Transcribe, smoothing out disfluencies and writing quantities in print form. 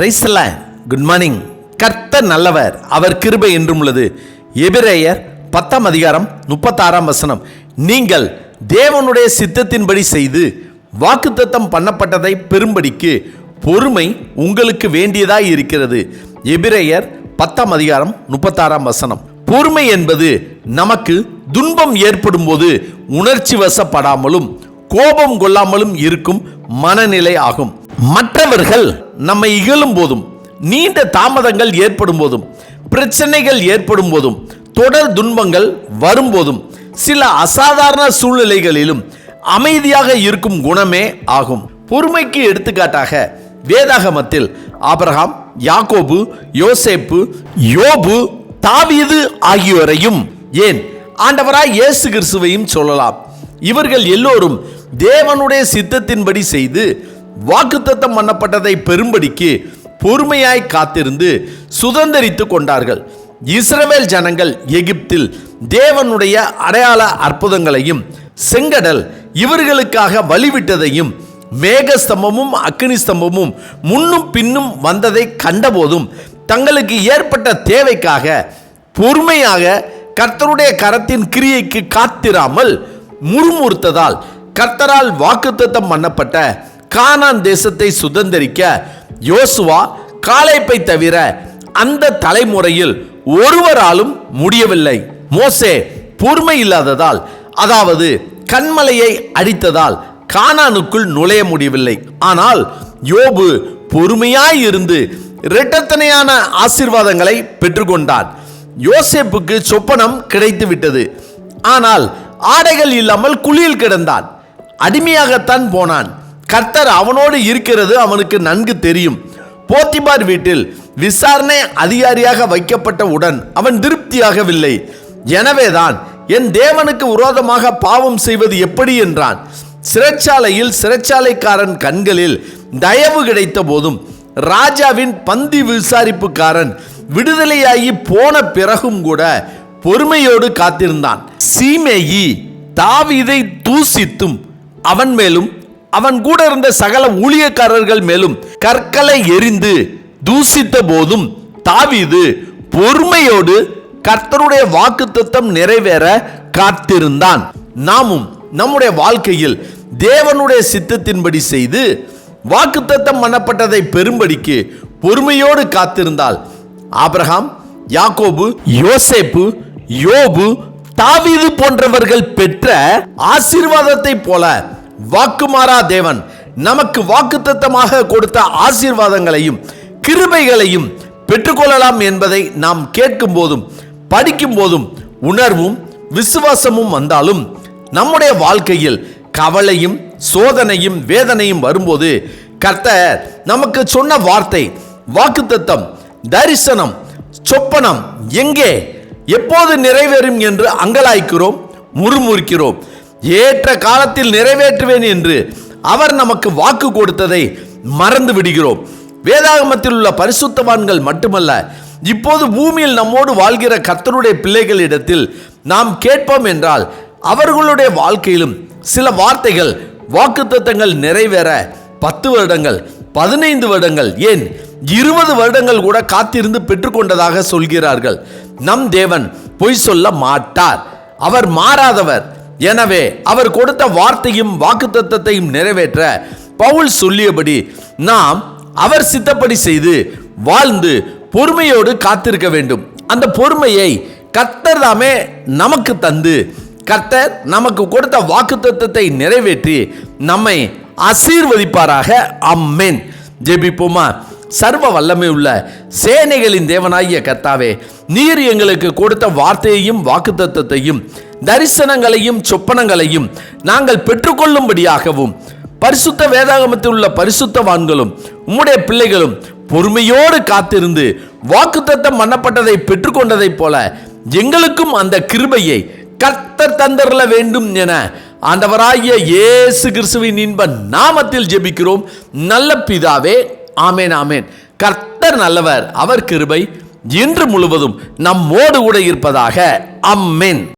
Praise the Lord. Good morning. கர்த்தர் நல்லவர், அவர் கிருபை என்றும் உள்ளது. எபிரேயர் 10 அதிகாரம் 36 நீங்கள் தேவனுடைய சித்தத்தின்படி செய்து வாக்குத்தத்தம் பண்ணப்பட்டதை பெறும்படிக்கு பொறுமை உங்களுக்கு வேண்டியதாய் இருக்கிறது. எபிரேயர் 10 அதிகாரம் 36 பொறுமை என்பது நமக்கு துன்பம் ஏற்படும் போது உணர்ச்சி வசப்படாமலும் கோபம் கொள்ளாமலும் இருக்கும் மனநிலை ஆகும். மற்றவர்கள் நம்மை இகழும் போதும், நீண்ட தாமதங்கள் ஏற்படும் போதும், பிரச்சனைகள் ஏற்படும் போதும், தொடர் துன்பங்கள் வரும்போதும், சில அசாதாரண சூழ்நிலைகளிலும் அமைதியாக இருக்கும் குணமே ஆகும். பொறுமைக்கு எடுத்துக்காட்டாக வேதாகமத்தில் ஆபிரகாம், யாக்கோபு, யோசேப்பு, யோபு, தாவீது ஆகியோரையும் ஏன் ஆண்டவராய் இயேசு கிறிஸ்துவையும் சொல்லலாம். இவர்கள் எல்லோரும் தேவனுடைய சித்தத்தின்படி செய்து வாக்குத்தத்தம் பண்ணப்பட்டதை பெறும்படிக்கு பொறுமையாய் காத்திருந்து சுதந்தரித்து கொண்டார்கள். இஸ்ரவேல் ஜனங்கள் எகிப்தில் தேவனுடைய அடையாள அற்புதங்களையும் செங்கடல் இவர்களுக்காக வழிவிட்டதையும் மேகஸ்தம்பமும் அக்கினி ஸ்தம்பமும் முன்னும் பின்னும் வந்ததை கண்டபோதும் தங்களுக்கு ஏற்பட்ட தேவைக்காக பொறுமையாக கர்த்தருடைய கரத்தின் கிரியைக்கு காத்திராமல் முறுமுறுத்ததால் கர்த்தரால் வாக்குத்தத்தம் பண்ணப்பட்ட கானான் தேசத்தை சுதந்தரிக்க யோசுவா, காலேப்பை தவிர அந்த தலைமுறையில் ஒருவராலும் முடியவில்லை. மோசே பொறுமை இல்லாததால், அதாவது கன்மலையை அடித்ததால் கானானுக்குள் நுழைய முடியவில்லை. ஆனால் யோபு பொறுமையாய் இருந்து இரட்டத்தனையான ஆசீர்வாதங்களை பெற்றுக்கொண்டான். யோசேப்புக்கு சொப்பனம் கிடைத்து விட்டது. ஆனால் ஆடைகள் இல்லாமல் குழியில் கிடந்தான். அடிமையாகத்தான் போனான். கர்த்தர் அவனோடு இருக்கிறது அவனுக்கு நன்கு தெரியும். போத்திபார் வீட்டில் விசாரணை அதிகாரியாக வைக்கப்பட்டவுடன் அவன் திருப்தியாகவில்லை. எனவேதான் என் தேவனுக்கு விரோதமாக பாவம் செய்வது எப்படி என்றான். சிறைச்சாலையில் சிறைச்சாலைக்காரன் கண்களில் தயவு கிடைத்த போதும் ராஜாவின் பந்தி விசாரிப்புக்காரன் விடுதலையாகி போன பிறகும் கூட பொறுமையோடு காத்திருந்தான். சீமேயி தாவீதை தூசித்தும் அவன் மேலும் அவன் கூட இருந்த சகல ஊழியக்காரர்கள் மேலும் கற்களை எறிந்து தூசித்த போதும் தாவீது பொறுமையோடு கர்த்தருடைய வாக்குத்தத்தம் நிறைவேற காத்திருந்தான். நாமும் நம்முடைய வாழ்க்கையில் தேவனுடைய சித்தத்தின்படி செய்து வாக்குத்தத்தம் பண்ணப்பட்டதை பெறும்படிக்கு பொறுமையோடு காத்திருந்தால் ஆபிரகாம், யாக்கோபு, யோசேப்பு, யோபு, தாவீது போன்றவர்கள் பெற்ற ஆசீர்வாதத்தை போல வாக்குமாறா தேவன் நமக்கு வாக்குத்தத்தமாக கொடுத்த ஆசீர்வாதங்களையும் கிருபைகளையும் பெற்றுக்கொள்ளலாம் என்பதை நாம் கேட்கும் போதும் படிக்கும் போதும் உணர்வும் விசுவாசமும் வந்தாலும் நம்முடைய வாழ்க்கையில் கவலையும் சோதனையும் வேதனையும் வரும்போது கர்த்தர் நமக்கு சொன்ன வார்த்தை, வாக்குத்தத்தம், தரிசனம், சொப்பனம் எங்கே எப்போது நிறைவேறும் என்று அங்கலாய்க்கிறோம், முறுமுறுக்கிறோம். ஏற்ற காலத்தில் நிறைவேற்றுவேன் என்று அவர் நமக்கு வாக்கு கொடுத்ததை மறந்து விடுகிறோம். வேதாகமத்தில் உள்ள பரிசுத்தவான்கள் மட்டுமல்ல, இப்போது பூமியில் நம்மோடு வாழ்கிற கர்த்தருடைய பிள்ளைகளிடத்தில் நாம் கேட்போம் என்றால் அவர்களுடைய வாழ்க்கையிலும் சில வார்த்தைகள், வாக்குத்தத்தங்கள் நிறைவேற 10 வருடங்கள், 15 வருடங்கள், ஏன் 20 வருடங்கள் கூட காத்திருந்து பெற்றுக்கொண்டதாக சொல்கிறார்கள். நம் தேவன் பொய் சொல்ல மாட்டார். அவர் மாறாதவர். எனவே அவர் கொடுத்த வார்த்தையும் வாக்குத்தத்தத்தையும் நிறைவேற்ற பவுல் சொல்லியபடி நாம் அவர் சித்தப்படி செய்து வாழ்ந்து பொறுமையோடு காத்திருக்க வேண்டும். அந்த பொறுமையை கர்த்தர் தாமே நமக்கு தந்து கர்த்தர் நமக்கு கொடுத்த வாக்குத்தத்தத்தை நிறைவேற்றி நம்மை ஆசீர்வதிப்பாராக. ஆமென். ஜெபிப்போமா. சர்வ வல்லமை உள்ள சேனைகளின் தேவனாகிய கர்த்தாவே, நீர் எங்களுக்கு கொடுத்த வார்த்தையையும் வாக்குத்தத்தத்தையும் தரிசனங்களையும் சொப்பனங்களையும் நாங்கள் பெற்றுக்கொள்ளும்படியாகவும் பரிசுத்த வேதாகமத்தில் உள்ள பரிசுத்தவான்களும் உம்முடைய பிள்ளைகளும் பொறுமையோடு காத்திருந்து வாக்குத்தத்தம் பண்ணப்பட்டதை பெற்றுக்கொண்டதைப் போல எங்களுக்கும் அந்த கிருபையை கர்த்தர் தந்தரல வேண்டும் என ஆண்டவராகிய இயேசு கிறிஸ்துவின் இன்ப நாமத்தில் ஜெபிக்கிறோம் நல்ல பிதாவே. ஆமென், ஆமென். கர்த்தர் நல்லவர், அவர் கிருபை இன்று முழுவதும் நம்மோடு கூட இருப்பதாக. ஆமென்.